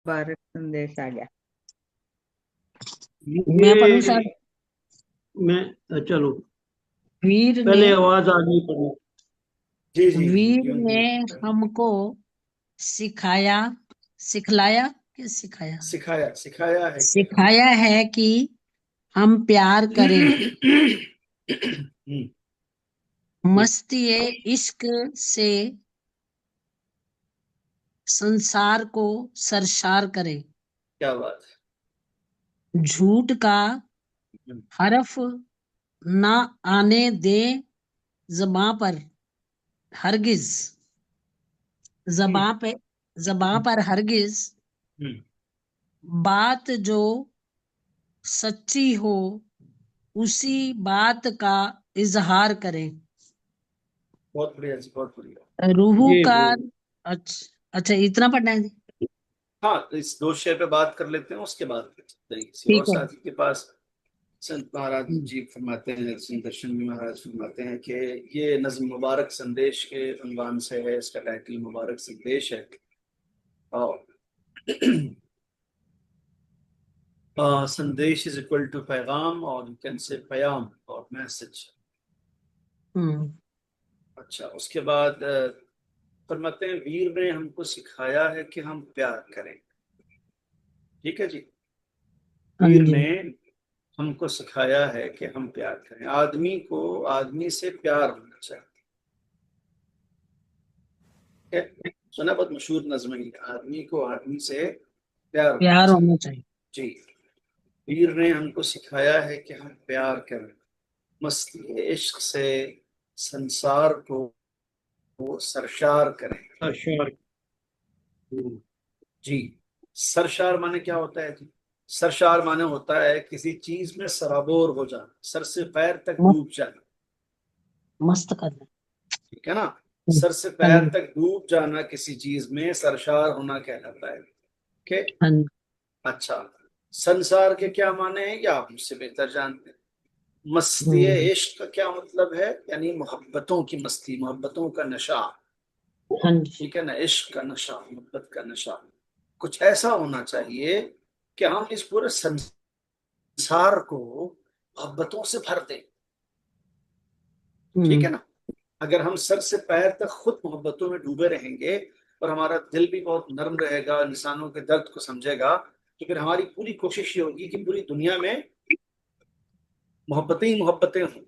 मुबारक संदेश आ गया। मैं ये पढ़ूं सर? मैं चलो, वीर ने पहले आवाज आ गई पढ़ो। जी जी जी वीर यूं ने ही हमको सिखाया, सिखलाया कि सिखाया, सिखाया सिखाया है कि हम सिखाया है कि हम प्यार करें, जी, मस्ती इश्क से संसार को सरशार करें, क्या बात झूठ का है। हरफ ना आने दें ज़बां पर हरगिज, हम्म, ज़बां पे, ज़बां पर हरगिज, हम्म, बात जो सच्ची हो उसी बात का इजहार करें, बहुत बढ़िया जी, बहुत बढ़िया। रूह ये का। वो अच्छा अच्छा, इतना पढ़ना है जी? हाँ, तो इस दो शेर पे बात कर लेते हैं, उसके बाद चलते हैं किसी और ठीक है। साथी के पास। संत महाराज हम्म, जी फरमाते हैं, संत दर्शन जी महाराज फरमाते हैं कि ये नज्म मुबारक संदेश के उन्वान से है, इसका टाइटल मुबारक संदेश है। और संदेश इज इक्वल टू पैगाम, और यू कैन से पयाम और मैसेज। हम्म, अच्छा, उसके बाद फरमाते हैं वीर ने हमको सिखाया है कि हम प्यार करें। ठीक है जी। हाँ वीर जी। ने हमको सिखाया है कि हम प्यार करें। आदमी को आदमी से प्यार होना चाहिए। ठीक है? सुना, बहुत मशहूर नज्म है, आदमी को आदमी से प्यार होना प्यार चाहिए। होना चाहिए। जी। वीर ने हमको सिखाया है कि हम प्यार करें, मस्ती इश्क से संसार को सरशार करें। अच्छा। जी। सरशार माने क्या होता है जी? सरशार माने होता है किसी चीज में सराबोर हो जाना, सर से पैर तक मस्त, डूब जाना। मस्त करना। ठीक है ना? हम्म, सर से हाँ पैर जी। तक डूब जाना किसी चीज में सरशार होना कहलाता है। ओके। हाँ जी। अच्छा, संसार के क्या माने हैं ये आप मुझसे बेहतर जानते हैं। मस्ती हम्म, इश्क का क्या मतलब है? यानी मोहब्बतों की मस्ती, मोहब्बतों का नशा। हाँ जी। ठीक है ना? इश्क का नशा, मोहब्बत का नशा। कुछ ऐसा होना चाहिए कि हम इस पूरे संसार को मोहब्बतों से भर दें। ठीक हम्म, है ना? अगर हम सर से पैर तक खुद मोहब्बतों में डूबे रहेंगे और हमारा दिल भी बहुत नर्म रहेगा, इंसानों के दर्द को समझेगा, तो फिर हमारी पूरी कोशिश ये होगी कि पूरी दुनिया में मोहब्बतें ही मोहब्बतें हों,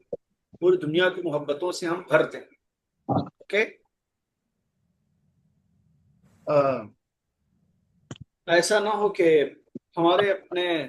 पूरी दुनिया की मोहब्बतों से हम भर दें। ओके। ऐसा ना हो कि हमारे अपने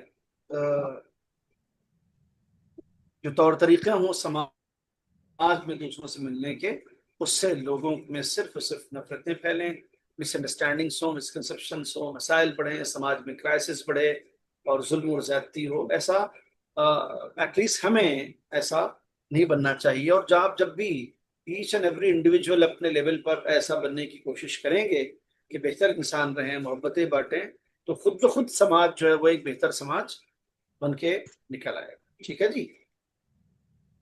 जो तौर तरीके हों समाज में दूसरों से मिलने के, उससे लोगों में सिर्फ और सिर्फ नफरतें फैलें, मिसअंडरस्टैंडिंग्स हो, मिसकंसेप्शन हो, मसाइल बढ़े, समाज में क्राइसिस बढ़े और जुल्म और ज्यादती हो। ऐसा एटलीस्ट हमें ऐसा नहीं बनना चाहिए। और जब भी ईच एंड एवरी इंडिविजुअल अपने लेवल पर ऐसा बनने की कोशिश करेंगे कि बेहतर इंसान रहें, मोहब्बतें बांटें, तो खुद ब खुद समाज जो है वो एक बेहतर समाज बन के निकल आएगा। ठीक है जी।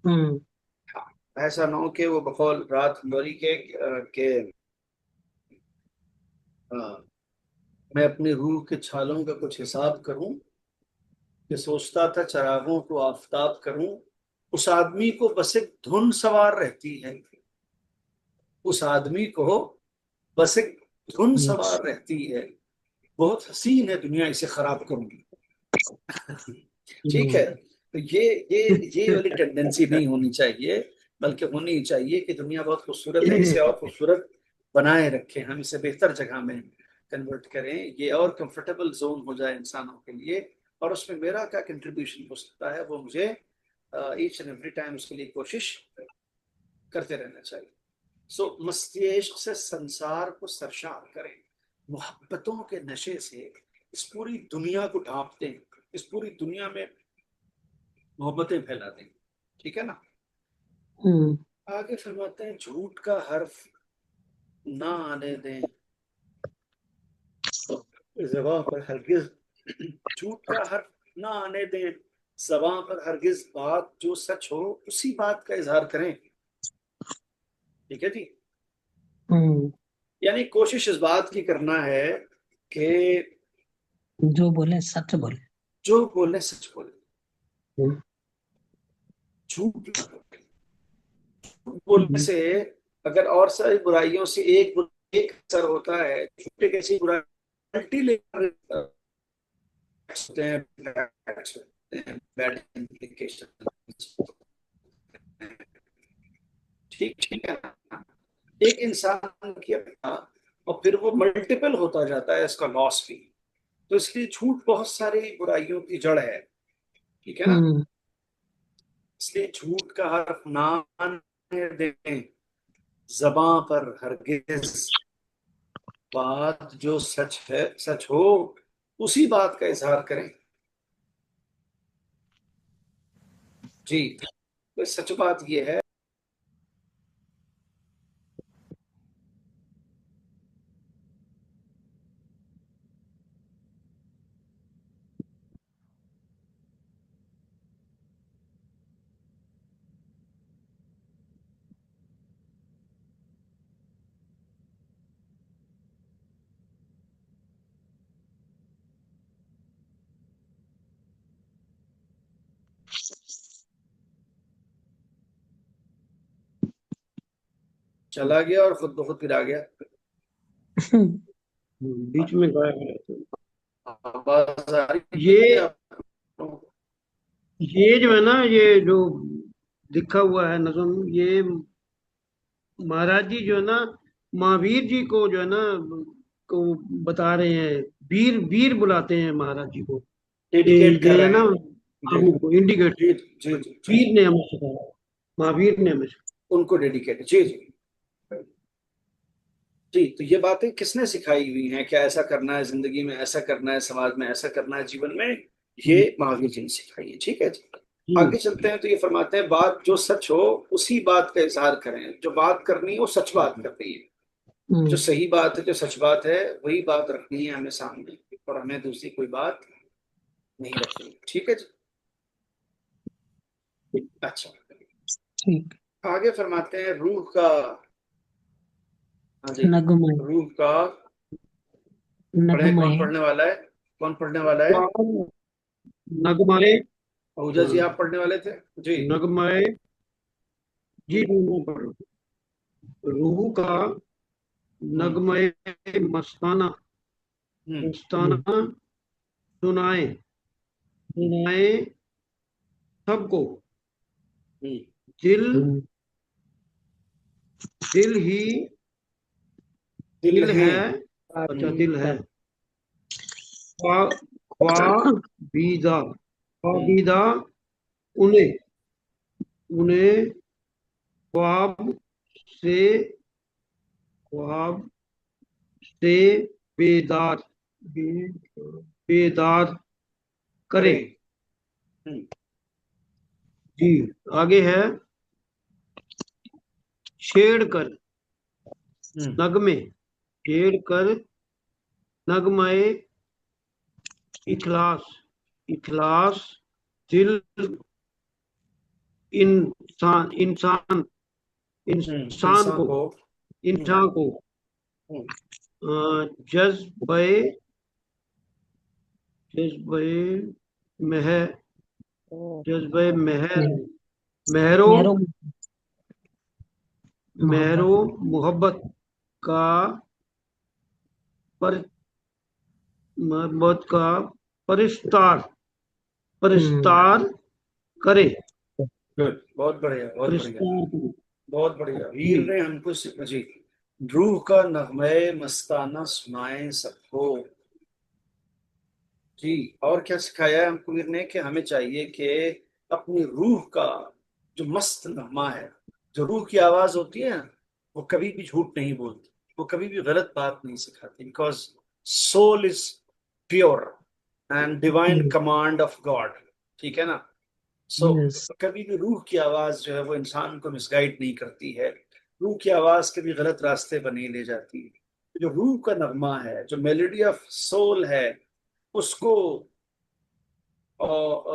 हम्म, हाँ, ऐसा ना हो कि वो बकौल रात भरी के अ, मैं अपनी रूह के छालों का कुछ हिसाब करूं, कि सोचता था चरागों को आफताब करूं। उस आदमी को बस एक धुन सवार रहती है, उस आदमी को बस एक धुन हम्म, सवार रहती है, बहुत हसीन है दुनिया, इसे खराब करूंगी। ठीक है? तो ये वाली टेंडेंसी नहीं होनी चाहिए, बल्कि होनी चाहिए कि दुनिया बहुत खूबसूरत है, इसे और खूबसूरत बनाए रखें, हम इसे बेहतर जगह में कन्वर्ट करें, ये और कंफर्टेबल जोन हो जाए इंसानों के लिए। और उसमें मेरा क्या कंट्रीब्यूशन हो सकता है, वो मुझे ईच एंड एवरी टाइम उसके लिए कोशिश करते रहना चाहिए। सो मस्ती इश्क से संसार को सरशार करें, मोहब्बतों के नशे से इस पूरी दुनिया को ढांप दें, इस पूरी दुनिया में मोहब्बतें फैला दें। ठीक है ना? हम्म, आगे फरमाते हैं झूठ का हर्फ ना आने दें ज़बां पर हरगिज, झूठ का हर्फ ना आने दें ज़बां पर हरगिज, बात जो सच हो उसी बात का इजहार करें। ठीक है जी। हम्म, यानी कोशिश इस बात की करना है कि जो बोले सच बोले। जो बोले सच बोले, हम्म, झूठ ना बोले। झूठ बोलने हम्म, से अगर और सारी बुराइयों से एक असर होता है, झूठे कैसी बुराई मल्टी लेवल होते हैं, बैड implications। ठीक ठीक है ना? एक इंसान किया और फिर वो मल्टीपल होता जाता है, इसका लॉस भी। तो इसलिए झूठ बहुत सारी बुराइयों की जड़ है। ठीक है ना? हम्म, इसलिए झूठ का हर्फ ना दें जबां पर हरगिज। बात जो सच है, सच हो, उसी बात का इजहार करें। जी। तो सच बात ये है। चला गया और खुद ब खुद फिर आ गया। बीच में गायब हो जाते हैं। आवाज आ रही है ये आपको? ये जो है ना, ये जो लिखा हुआ है नज्म, ये महाराज जी जो है ना, महावीर जी को जो है ना, को बता रहे हैं। वीर वीर बुलाते हैं महाराज जी को। डेडिकेट कर ये है रहे ना, हैं। जी आर्मी को इंडिकेट। जी जी जी जी। वीर ने हमें सिखाया, महावीर ने हमें सिखाया। उनको डेडिकेट, जी जी जी। तो ये बातें किसने सिखाई हुई हैं? क्या ऐसा करना है जिंदगी में, ऐसा करना है समाज में, ऐसा करना है जीवन में? ये महावीर जी ने सिखाई है। ठीक है जी। हम्म, आगे चलते हैं तो ये फरमाते हैं, बात जो सच हो उसी बात का इजहार करें। जो बात करनी है वो सच बात करनी है। जो हम्म, सही बात है, जो सच बात है, वही बात रखनी है हमें सामने। और हमें दूसरी कोई बात नहीं रखनी। ठीक है जी। अच्छा, ठीक। आगे फरमाते हैं रूह का। हाँ जी। नगमय। रूह का पढ़े, कौन नगमय। पढ़ने वाला है? कौन पढ़ने वाला है? नगमाए। आहूजा जी, आप पढ़ने वाले थे? जी। नगमाए। जी मैं पढ़ रहा हूँ। रूह का हम्म नगमाए मस्ताना, हम्म हम्म, मस्ताना सुनाए, सुनाए सबको। हम्म दिल, हम्म, दिल ही दिल दिल है। है। अच्छा, दिल है। तब। ख्वा ख्वाबीदा, हम्म ख्वाबीदा उन्हें, उन्हें ख्वाब से, ख्वाब से बेदार, बेदार करे। करे। हम्म जी। आगे है, छेड़ कर हम्म नगमे, छेड़ कर नगमाए इखलास, इखलास दिल, इंसान, इंसान, इंसान इंसान को, को। हम्म इंसान को हम्म जज्बे, जज्बे मेहर, जज्बे मेहर, मेहरो। मेहरो, मेहरो मेहरो मोहब्बत। मोहब्बत का, पर मोहब्बत का परिस्तार, हम्म, परिस्तार करे, गुड, बहुत बढ़िया, बहुत बढ़िया। परिस्तार करे। बहुत बढ़िया, जी। वीर ने हमको जी। रूह का नगमे मस्ताना सुनाए सबको। जी। और क्या सिखाया है हमको वीर ने? कि हमें चाहिए कि अपनी रूह का जो मस्त नगमा है, जो रूह की आवाज होती है ना, वो कभी भी झूठ नहीं बोलती, वो कभी भी गलत बात नहीं सिखाती। Because soul is pure and divine hmm, command of God. ठीक है ना? So yes. कभी भी रूह की आवाज जो है वो इंसान को मिसगाइड नहीं करती है। रूह की आवाज कभी गलत रास्ते पर नहीं ले जाती है। जो रूह का नगमा है, जो मेलोडी ऑफ सोल है, उसको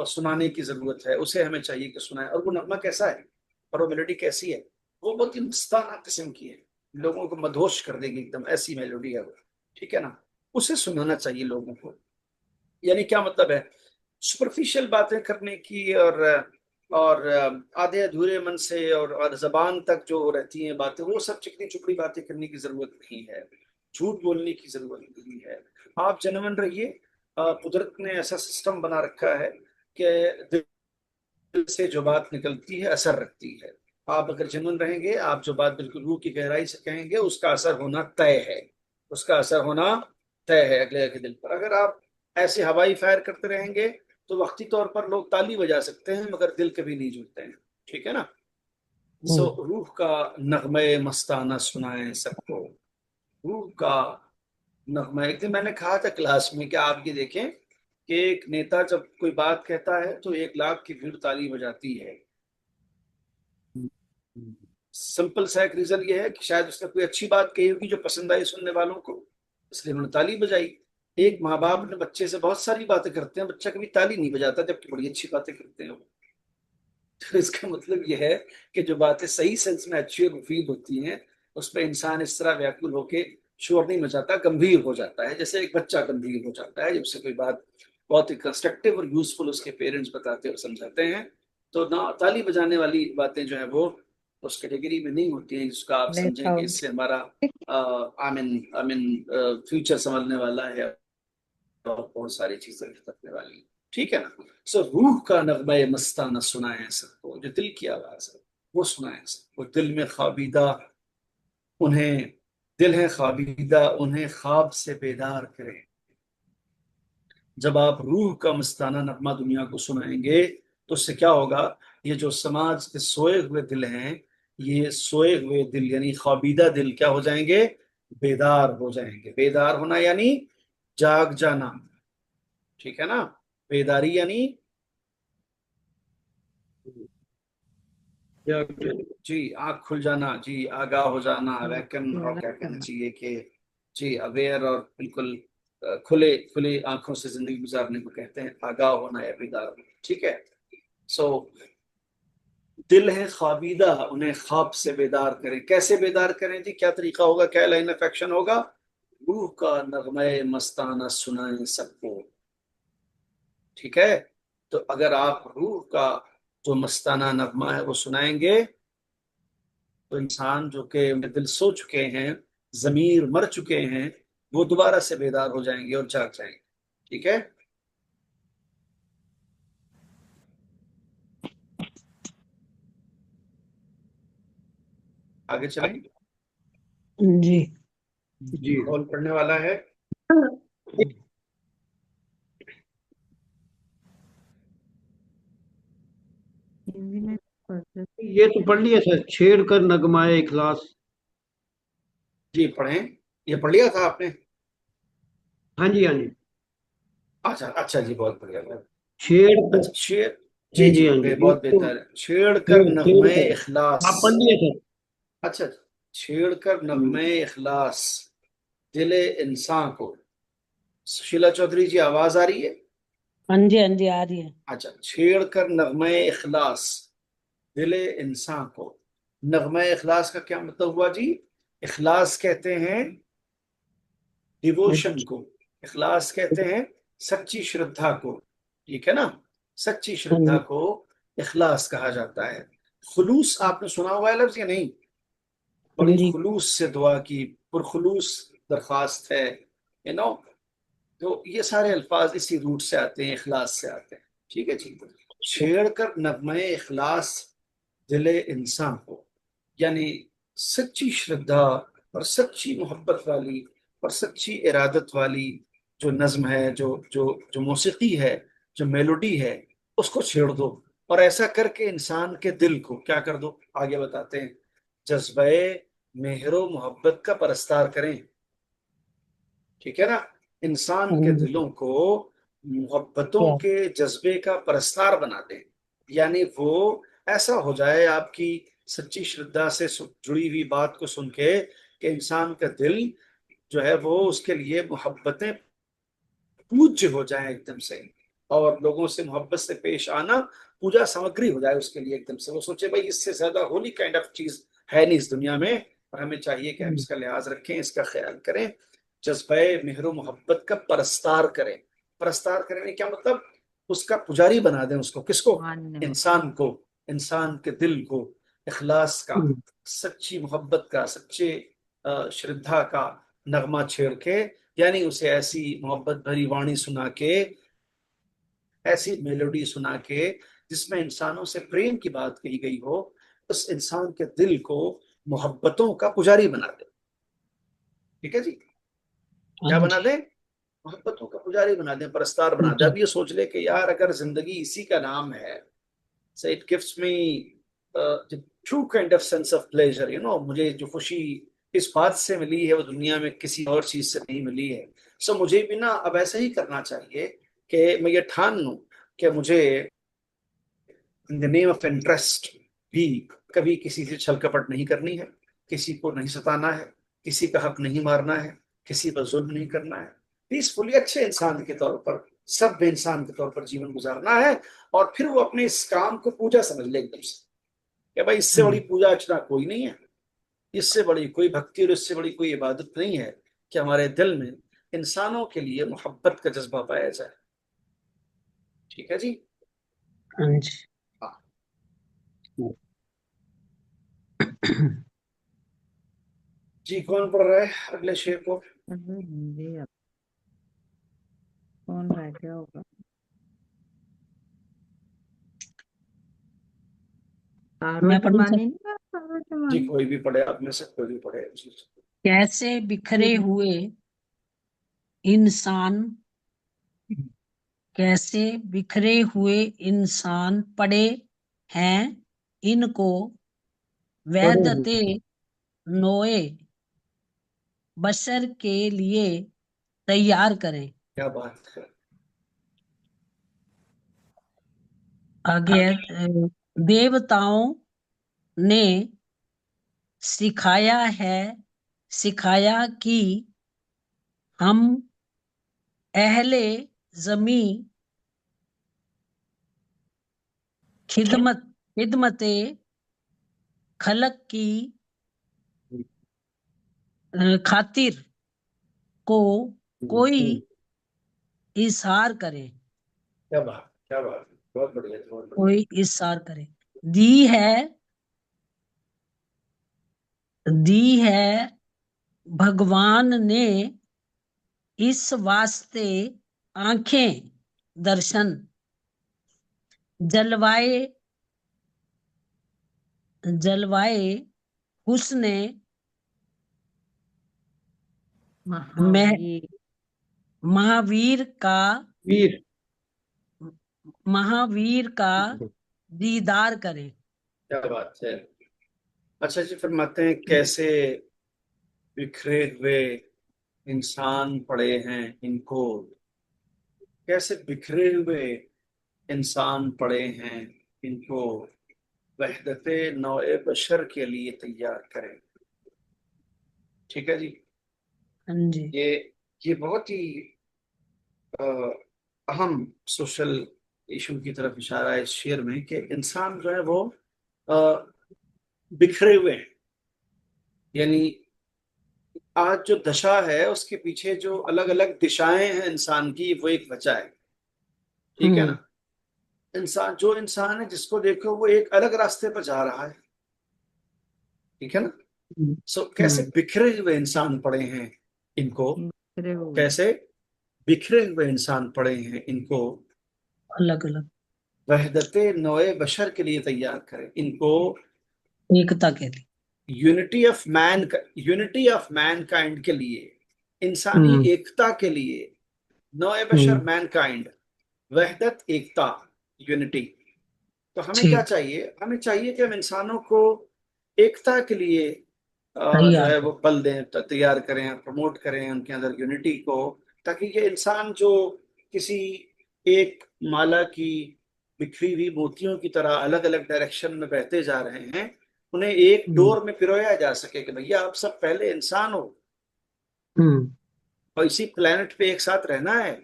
सुनाने की जरूरत है। उसे हमें चाहिए कि सुनाए। और वो नगमा कैसा है और वो मेलोडी कैसी है? वो बहुत ही मस्ताना किस्म की है, लोगों को मदहोश कर देगी एकदम, ऐसी मेलोडी है वो। ठीक है ना? उसे सुनाना चाहिए लोगों को। यानी क्या मतलब है, सुपरफिशियल बातें करने की और आधे अधूरे मन से और जबान तक जो रहती हैं बातें, वो सब चिकनी चुपड़ी बातें करने की जरूरत नहीं है, झूठ बोलने की जरूरत नहीं है। आप जेन्युइन रहिए। कुदरत ने ऐसा सिस्टम बना रखा है कि दिल से जो बात निकलती है असर रखती है। आप अगर जेन्युइन रहेंगे, आप जो बात बिल्कुल रूह की गहराई से कहेंगे, उसका असर होना तय है, उसका असर होना तय है अगले के दिल पर। अगर आप ऐसे हवाई फायर करते रहेंगे तो वक्ती तौर पर लोग ताली बजा सकते हैं, मगर दिल कभी नहीं जुड़ते हैं। ठीक है ना। सो रूह का नगमे मस्ताना सुनाए सबको, रूह का नगमा। एक दिन मैंने कहा था क्लास में कि आप ये देखें कि एक नेता जब कोई बात कहता है तो 1 लाख की भीड़ ताली बजाती है। सिंपल सा एक रीजन ये है कि शायद उसने कोई अच्छी बात कही होगी जो पसंद आई सुनने वालों को, इसलिए उन्होंने ताली बजाई। एक माँ बाप अपने बच्चे से बहुत सारी बातें करते हैं, बच्चा कभी ताली नहीं बजाता, जबकि बड़ी अच्छी बातें करते हैं वो। तो इसका मतलब यह है कि जो बातें सही सेंस में अच्छी और मुफीद होती हैं, उस पर इंसान इस तरह व्याकुल होके शोर नहीं मचाता, गंभीर हो जाता है। जैसे एक बच्चा गंभीर हो जाता है जब से कोई बात बहुत ही कंस्ट्रक्टिव और यूजफुल उसके पेरेंट्स बताते और समझाते हैं। तो ना ताली बजाने वाली बातें जो है वो उस कैटेगरी में नहीं होती हैं जिसका आप समझें कि इससे हमारा आई मीन फ्यूचर संभलने वाला है और बहुत सारी चीजें करने वाली। ठीक है ना। सो रूह का नगमा मस्ताना सुनाए सबको, जो दिल की आवाज है वो सुनाए सबको। दिल में खाबीदा उन्हें, दिल है खाबीदा उन्हें ख्वाब से बेदार करें। जब आप रूह का मस्ताना नगमा दुनिया को सुनाएंगे तो उससे क्या होगा, ये जो समाज के सोए हुए दिल हैं, ये सोए हुए दिल यानी ख्वाबीदा दिल क्या हो जाएंगे, बेदार हो जाएंगे। बेदार होना यानी जाग जाना। ठीक है ना। बेदारी यानी जी आंख खुल जाना, जी आगाह हो जाना, अवेकन, और क्या कहना चाहिए कि जी अवेयर, और बिल्कुल खुले खुले आंखों से जिंदगी गुजारने को कहते हैं आगाह होना या बेदार होना। ठीक है। सो दिल है ख्वाबीदा उन्हें ख्वाब से बेदार करें। कैसे बेदार करें जी, क्या तरीका होगा, क्या लाइन ऑफ एक्शन होगा, रूह का नगमे मस्ताना सुनाए सबको। ठीक है। तो अगर आप रूह का जो मस्ताना नगमा है वो सुनाएंगे तो इंसान जो कि दिल सो चुके हैं, जमीर मर चुके हैं, वो दोबारा से बेदार हो जाएंगे और जाग जाएंगे। ठीक है। आगे चलें। जी। जी कॉल पढ़ने वाला है। ये तो पढ़ लिया सर, छेड़ कर नगमाए इखलास। जी पढ़ें। ये पढ़ लिया था आपने। हाँ जी, हाँ जी। अच्छा अच्छा जी, बहुत बढ़िया बहुत। छेड़ कर। अच्छा शेर। हाँ जी जी, जी हाँ जी, बहुत इसको बेहतर है। छेड़ कर छेड़ नगमे कर इखलास। आप पढ़ लिए सर। अच्छा। छेड़ कर हम्म। नगमे इखलास दिले इंसान को। शीला चौधरी जी आवाज आ रही है। हाँ जी, हाँ जी, आ रही है। अच्छा, छेड़ कर नगमे इखलास दिले इंसान को। नगमे इखलास का क्या मतलब हुआ जी। इखलास कहते हैं डिवोशन अच्छा। को, इखलास कहते हैं सच्ची श्रद्धा को। ठीक है ना। सच्ची हाँ श्रद्धा जी, को इखलास कहा जाता है। खुलूस आपने सुना हुआ है लफ्ज या नहीं। हाँ बड़ी जी। खुलूस से दुआ की, पुरखुलूस दरखास्त है, यू नो। तो ये सारे अल्फाज इसी रूट से आते हैं, इखलास से आते हैं। ठीक है जी। छेड़ कर नगमे इखलास दिले इंसान को, यानी सच्ची श्रद्धा और सच्ची मोहब्बत वाली और सच्ची इरादत वाली जो नज्म है, जो जो जो मौसीकी है, जो मेलोडी है, उसको छेड़ दो। और ऐसा करके इंसान के दिल को क्या कर दो, आगे बताते हैं, जज्बे मेहरो मोहब्बत का परस्तार करें। ठीक है ना। इंसान हाँ के जी। दिलों को मोहब्बतों क्या? के जज्बे का परस्तार बना दें। यानी वो ऐसा हो जाए आपकी सच्ची श्रद्धा से जुड़ी हुई बात को सुन के कि इंसान का दिल जो है वो उसके लिए मोहब्बतें पूज्य हो जाए एकदम से, और लोगों से मोहब्बत से पेश आना पूजा सामग्री हो जाए उसके लिए एकदम से। वो सोचे भाई इससे ज्यादा होली काइंड ऑफ चीज है नहीं इस दुनिया में, और हमें चाहिए कि हम इसका लिहाज रखें, इसका ख्याल करें, जज्बे मेहर मोहब्बत का परस्तार करें। परस्तार करें क्या मतलब, उसका पुजारी बना दें उसको, किसको, मान्य इंसान को, इंसान के दिल को इखलास का, हम्म, सच्ची मोहब्बत का, सच्चे श्रद्धा का नगमा छेड़ के, यानी उसे ऐसी मोहब्बत भरी वाणी सुना के, ऐसी मेलोडी सुना के जिसमें इंसानों से प्रेम की बात कही गई हो, उस इंसान के दिल को मोहब्बतों का पुजारी बना दे। ठीक है जी, हाँ क्या बना जी। दे, मोहब्बतों का पुजारी बना दे, परस्तार बना दे। जी। अब ये सोच ले कि यार अगर जिंदगी इसी का नाम है, so it gives me the true kind of sense of pleasure, you know, मुझे जो खुशी इस बात से मिली है वो दुनिया में किसी और चीज से नहीं मिली है। सो मुझे भी ना अब ऐसा ही करना चाहिए कि मैं ये ठान लूं कि मुझे in the name of interest भी कभी किसी से छल कपट नहीं करनी है, किसी को नहीं सताना है, किसी का हक नहीं मारना है, किसी पर जुल्म नहीं करना है, पीसफुली अच्छे इंसान के तौर पर, सब इंसान के तौर पर जीवन गुजारना है। और फिर वो अपने इस काम को पूजा समझ ले एकदम से, कि भाई इससे बड़ी पूजा अर्चना कोई नहीं है, इससे बड़ी कोई भक्ति और इससे बड़ी कोई इबादत नहीं है कि हमारे दिल में इंसानों के लिए मोहब्बत का जज्बा पाया जाए। ठीक है जी, हाँ जी। हाँ जी, कौन पढ़ रहा है अगले शेर को? हिंदी अब कौन रह गया होगा? मैं पढ़ूं सर? पार्वती नहीं था, पार्वती जी कोई भी पढ़े, आप में से कोई भी पढ़े जी। कैसे बिखरे हुए इंसान, कैसे बिखरे हुए इंसान पड़े हैं, इनको पढ़े वहदते नोए बशर के लिए तैयार करें। क्या बात है, आगे है, देवताओं ने सिखाया है, सिखाया कि हम अहले जमी खिदमत खिदमते खलक की खातिर को कोई इजहार करें, क्या बात, क्या बात, बहुत बढ़िया, बहुत बढ़िया। कोई इजहार करें। दी है, दी है भगवान ने इस वास्ते आंखें दर्शन, जलवाए जलवाए हुस्ने महावीर महावीर का, वीर महावीर का दीदार करें। क्या बात है। अच्छा जी, फरमाते हैं कैसे बिखरे हुए इंसान पड़े हैं इनको, कैसे बिखरे हुए इंसान पड़े हैं इनको वहदते नौए बशर के लिए तैयार करें। ठीक है जी, हाँ जी। ये ये बहुत ही अ, अहम सोशल इशू की तरफ इशारा है इस शेर में, कि इंसान जो है वो अ, बिखरे हुए हैं, यानी आज जो दशा है उसके पीछे जो अलग अलग दिशाएं हैं इंसान की, वो एक वजह है। ठीक है ना, इंसान जो इंसान है जिसको देखो वो एक अलग रास्ते पर जा रहा है। ठीक है ना, सो कैसे बिखरे हुए इंसान पड़े हैं इनको, बिखरे हुए कैसे बिखरे हुए इंसान पड़े हैं इनको अलग अलग वहदते नौए बशर के लिए तैयार करें इनको, एकता के लिए। Unity of man, unity of Mankind के लिए, इंसानी एकता के लिए, नौए बशर मैनकाइंड, वहदत एकता, यूनिटी। तो हमें क्या ठीक, चाहिए, हमें चाहिए कि हम इंसानों को एकता के लिए जो तैयार है कर। वो बल दें, तैयार करें, प्रमोट करें उनके अंदर यूनिटी को, ताकि ये इंसान जो किसी एक माला की बिखरी हुई मोतियों की तरह अलग अलग डायरेक्शन में बहते जा रहे हैं, उन्हें एक डोर में पिरोया जा सके कि भैया आप सब पहले इंसान हो और इसी प्लेनेट पे एक साथ रहना है।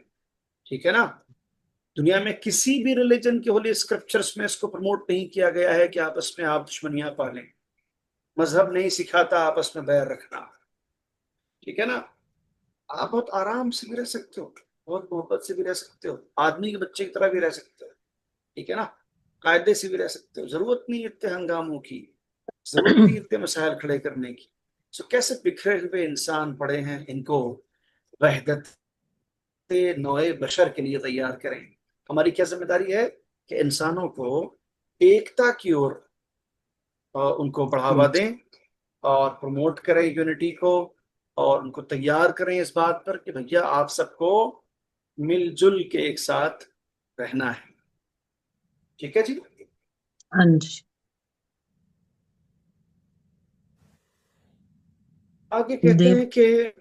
ठीक है ना, दुनिया में किसी भी रिलीजन के होली स्क्रिप्चर्स में इसको प्रमोट नहीं किया गया है कि आपस में आप दुश्मनियां पालें, मजहब नहीं सिखाता आपस में बैर रखना। ठीक है ना, आप बहुत आराम से भी रह सकते हो, बहुत मोहब्बत से भी रह सकते हो, आदमी के बच्चे की तरह भी रह सकते हो, ठीक है ना, कायदे से भी रह सकते हो, जरूरत नहीं इतने हंगामों की, जरूरत नहीं इतने मसाइल खड़े करने की। सो कैसे बिखरे हुए इंसान पड़े हैं, इनको वहदत नौए बशर के लिए तैयार करें। हमारी क्या जिम्मेदारी है कि इंसानों को एकता की ओर उनको बढ़ावा दें और प्रमोट करें यूनिटी को, और उनको तैयार करें इस बात पर कि भैया आप सबको मिलजुल के एक साथ रहना है। ठीक है जी। हाँ जी। आगे कहते देव हैं कि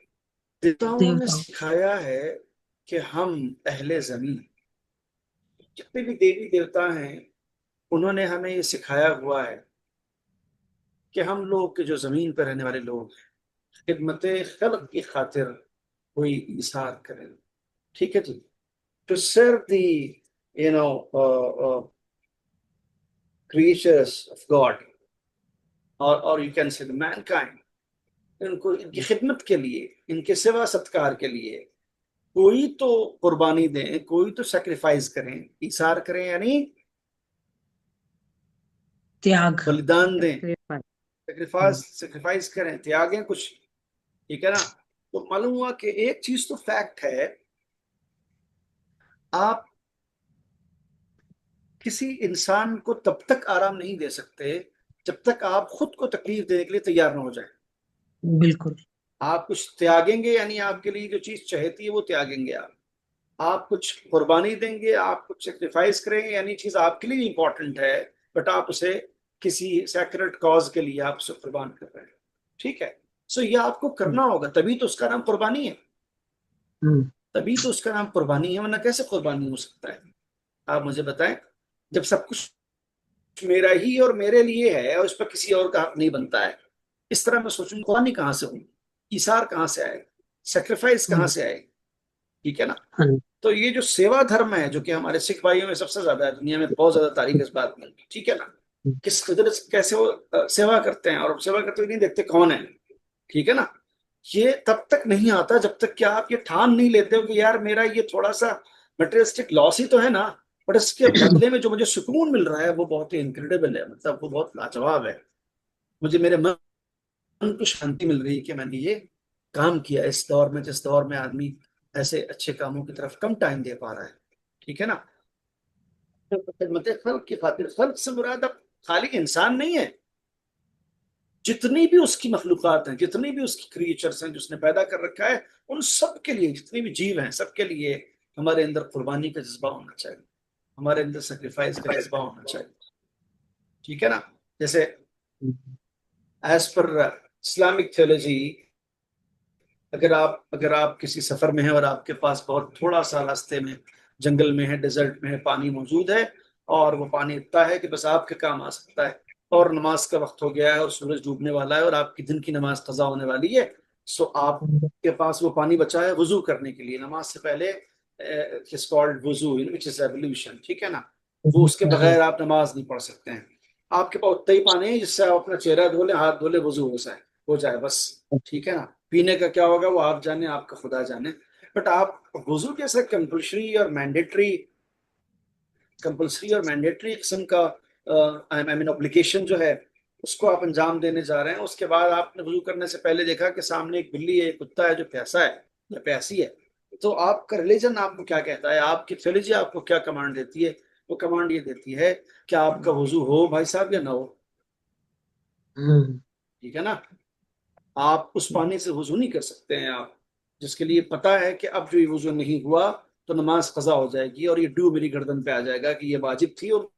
देवताओं ने देवताओं। सिखाया है कि हम अहले जमीन, जितने भी देवी देवता हैं, उन्होंने हमें ये सिखाया हुआ है कि हम लोग के जो जमीन पर रहने वाले लोग हैं, खिदमत खल्क की खातिर कोई इसार करें। ठीक है जी। To serve the you know creatures of God, और यू कैन से मैनकाइंड, इनको इनकी खिदमत के लिए, इनके सेवा सत्कार के लिए कोई तो कुर्बानी दें, कोई तो सेक्रीफाइस करें, इसार करें यानी त्याग। बलिदान दें, sacrifice. सेक्रीफाइस सेक्रीफाइस करें, त्यागें कुछ। ठीक है ना। तो मालूम हुआ कि एक चीज तो फैक्ट है, आप किसी इंसान को तब तक आराम नहीं दे सकते जब तक आप खुद को तकलीफ देने के लिए तैयार ना हो जाए। बिल्कुल। आप कुछ त्यागेंगे यानी आपके लिए जो चीज चाहती है वो त्यागेंगे आप कुछ कुर्बानी देंगे, आप कुछ सेक्रीफाइस करेंगे यानी चीज आपके लिए इंपॉर्टेंट है, बट आप उसे किसी सैक्रेड कॉज के लिए आप उसे कुर्बान कर रहे हैं। ठीक है। सो ये आपको करना होगा, तभी तो उसका नाम कुर्बानी है, हम्म। तभी तो उसका नाम कुर्बानी है, वरना कैसे कुर्बानी हो सकता है? आप मुझे बताएं, जब सब कुछ मेरा ही और मेरे लिए है और इस पर किसी और का हक नहीं बनता है, इस तरह मैं सोचूंगा कुर्बानी कहां से होगी, इसार कहां से आए, सेक्रीफाइस कहां से आए? ठीक है ना। हाँ जी। तो ये जो सेवा धर्म है, जो कि हमारे सिख भाइयों में सबसे ज्यादा है, दुनिया में बहुत ज्यादा तारीफ इस बात में, ठीक है ना, किस कदर कैसे वो सेवा करते हैं, और सेवा करते हुए नहीं देखते कौन है। ठीक है ना। ये तब तक नहीं आता जब तक कि आप ये ठान नहीं लेते हो कि यार मेरा ये थोड़ा सा मटेरियलिस्टिक लॉस ही तो है ना, बट इसके बदले में जो मुझे सुकून मिल रहा है वो बहुत ही इनक्रेडिबल है, मतलब वो बहुत लाजवाब है। मुझे मेरे मन को शांति मिल रही है कि मैंने ये काम किया इस दौर में, जिस दौर में आदमी ऐसे अच्छे कामों की तरफ कम टाइम दे पा रहा है। ठीक है ना। खिदमत खल्क की खातिर, खल्क से मुराद अब खाली इंसान नहीं है, जितनी भी उसकी मखलूकात हैं, जितनी भी उसकी क्रिएचर्स हैं, जिसने पैदा कर रखा है, उन सब के लिए, जितने भी जीव हैं, सबके लिए हमारे अंदर कुर्बानी का जज्बा होना चाहिए, हमारे अंदर सेक्रीफाइस का जज्बा होना चाहिए। ठीक है ना। जैसे एज पर इस्लामिक थियोलॉजी, अगर आप किसी सफर में हैं और आपके पास बहुत थोड़ा सा रास्ते में जंगल में है, डेजर्ट में है, पानी मौजूद है, और वो पानी इतना है कि बस आपके काम आ सकता है, और नमाज का वक्त हो गया है और सूरज डूबने वाला है और आपकी दिन की नमाज कजा होने वाली है, सो आपके पास वो पानी बचा है वजू करने के लिए, नमाज से पहले इट्स कॉल्ड वजू व्हिच इज एवोल्यूशन। ठीक है ना। वो उसके बगैर आप नमाज नहीं पढ़ सकते हैं। आपके पास उतना ही पानी है जिससे आप अपना चेहरा धो लें, हाथ धो ले, वजू हो जाए बस। ठीक है ना। पीने का क्या होगा वो आप जाने, आपका खुदा जाने, बट आप वजू जैसा कंपल्सरी और मैंडेटरी किस्म का आई मीन ऑब्लिगेशन जो है, उसको आप अंजाम देने जा रहे हैं। उसके बाद आपने वजू करने से पहले देखा कि सामने एक बिल्ली है, एक कुत्ता है जो प्यासा है या प्यासी है, तो आपका रिलीजन आपको क्या कहता है, आपकी थियोलॉजी आपको क्या कमांड देती है? वो कमांड ये देती है कि आपका वजू हो भाई साहब या ना हो। ठीक है ना। आप उस पानी से वजू नहीं कर सकते हैं आप, जिसके लिए पता है कि अब जो ये वजू नहीं हुआ तो नमाज कजा हो जाएगी और ये ड्यू मेरी गर्दन पे आ जाएगा कि ये वाजिब थी और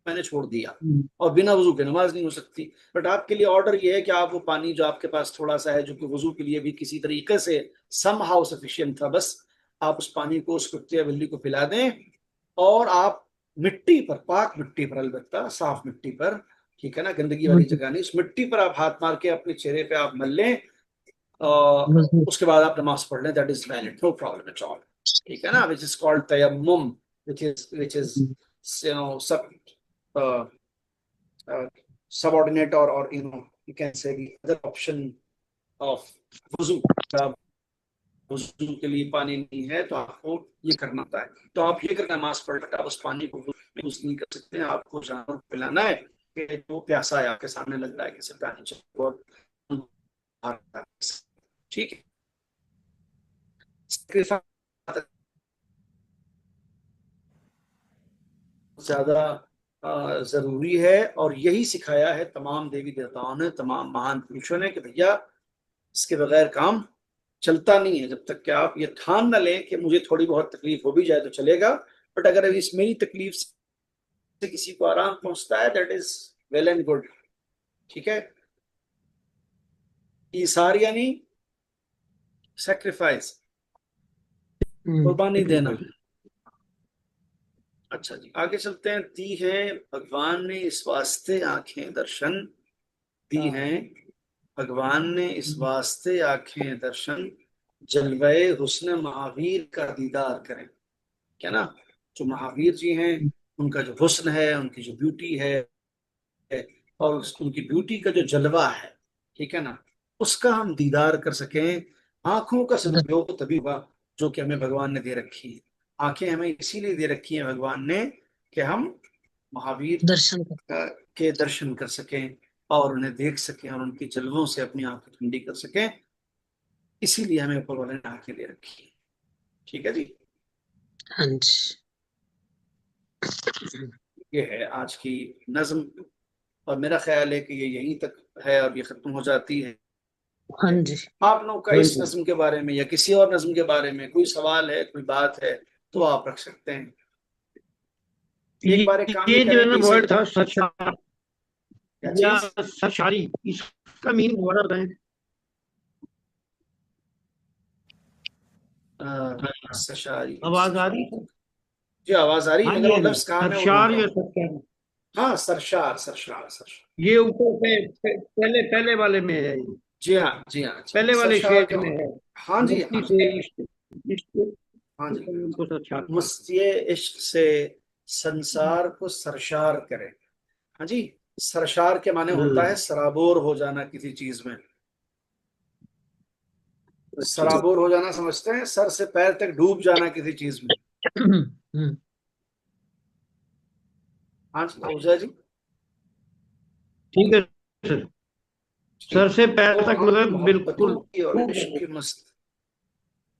मैंने छोड़ दिया, और बिना वजू के नमाज नहीं हो सकती। बट आपके लिए ऑर्डर ये है कि आप वो पानी जो आपके पास थोड़ा सा है, जो कि वजू के लिए भी किसी तरीके से सम हाउ सफिशियंट था, बस आप उस पानी को उस कुत्ते या बिल्ली को पिला दें, और आप मिट्टी पर, पाक मिट्टी पर, अलबत्ता साफ मिट्टी पर, ठीक है ना, गंदगी वाली जगह नहीं, उस मिट्टी पर आप हाथ मार के अपने चेहरे पे आप मल लें, उसके बाद आप नमाज पढ़ लें, that is valid, no problem at all. ठीक है ना। विच इज कॉल्ड तयम्मुम, which is sub subordinate, or you can say the other option of wuzu, वुजू के लिए पानी नहीं है तो आपको ये करना होता है। तो आप ये करना, नमाज पढ़कर आप उस पानी को यूज नहीं कर सकते हैं। आपको जानवर को पिलाना है कि जो प्यासा है आपके सामने लग रहा है किसी पानी चाहिए और ठीक है। ज्यादा जरूरी है और यही सिखाया है तमाम देवी देवताओं ने, तमाम महान पुरुषों ने कि भैया इसके बगैर काम चलता नहीं है। जब तक कि आप ये ठान न लें कि मुझे थोड़ी बहुत तकलीफ हो भी जाए तो चलेगा, बट अगर इस मेरी तकलीफ से किसी को आराम पहुंचता है that is well and good. ठीक है। ईसार यानी सेक्रीफाइस, कुर्बानी देना। अच्छा जी, आगे चलते हैं। दी है भगवान ने इस वास्ते आंखें दर्शन, दी हैं भगवान ने इस वास्ते आंखें दर्शन, जलवे हुस्न महावीर का दीदार करें। क्या ना, जो महावीर जी हैं उनका जो हुस्न है, उनकी जो ब्यूटी है और उनकी ब्यूटी का जो जलवा है, ठीक है ना, उसका हम दीदार कर सकें। आंखों का सदुपयोग तभी हुआ जो कि हमें भगवान ने दे रखी है। आंखें हमें इसीलिए दे रखी हैं भगवान ने कि हम महावीर दर्शन के दर्शन कर सकें और उन्हें देख सकें और उनके जलवों से अपनी आंखें ठंडी कर सकें। इसीलिए हमें ऊपर वाले ने आंखें दे रखी है। ठीक है जी, हाँ जी, ये है आज की नज्म और मेरा ख्याल है कि ये यहीं तक है, अब ये खत्म हो जाती है। हाँ जी। आप लोगों का इस नज्म के बारे में या किसी और नज्म के बारे में कोई सवाल है, कोई बात है तो आप रख सकते हैं। एक बार एक काम ये जो है करें ना कि इसे- वर्ड था सरशार क्या या चीज? सरशारी, इसका मीनिंग बता रहे हैं। सरशारी, आवाज आ रही है? जी आवाज आ रही है, हाँ मगर जी, वो हाँ जी, लफ्ज कहाँ है वो सरशार ढूंढ रहा या हूँ। सरशारी, हाँ, सरशार सरशार सरशार। ये ऊपर से पहले पहले वाले में है, ये जी हाँ जी हाँ जी हाँ, पहले वाले सरशार शेर का में है। हाँ जी मस्ती हाँ से जी इश्क, इश्क हाँ जी। उनको सरशार कहते मस्तिये इश्क से संसार को सरशार करे। हाँ जी, सरशार के माने हैं। होता है सराबोर हो जाना किसी चीज में। सराबोर हो जाना समझते हैं, सर से पैर तक डूब जाना किसी चीज में। हाँ जी ओझा जी। ठीक है सर, सर से पैर तो तक हम मतलब मोहब्बतों बिल्कुल की और डूब इश्क गए। की मस्त,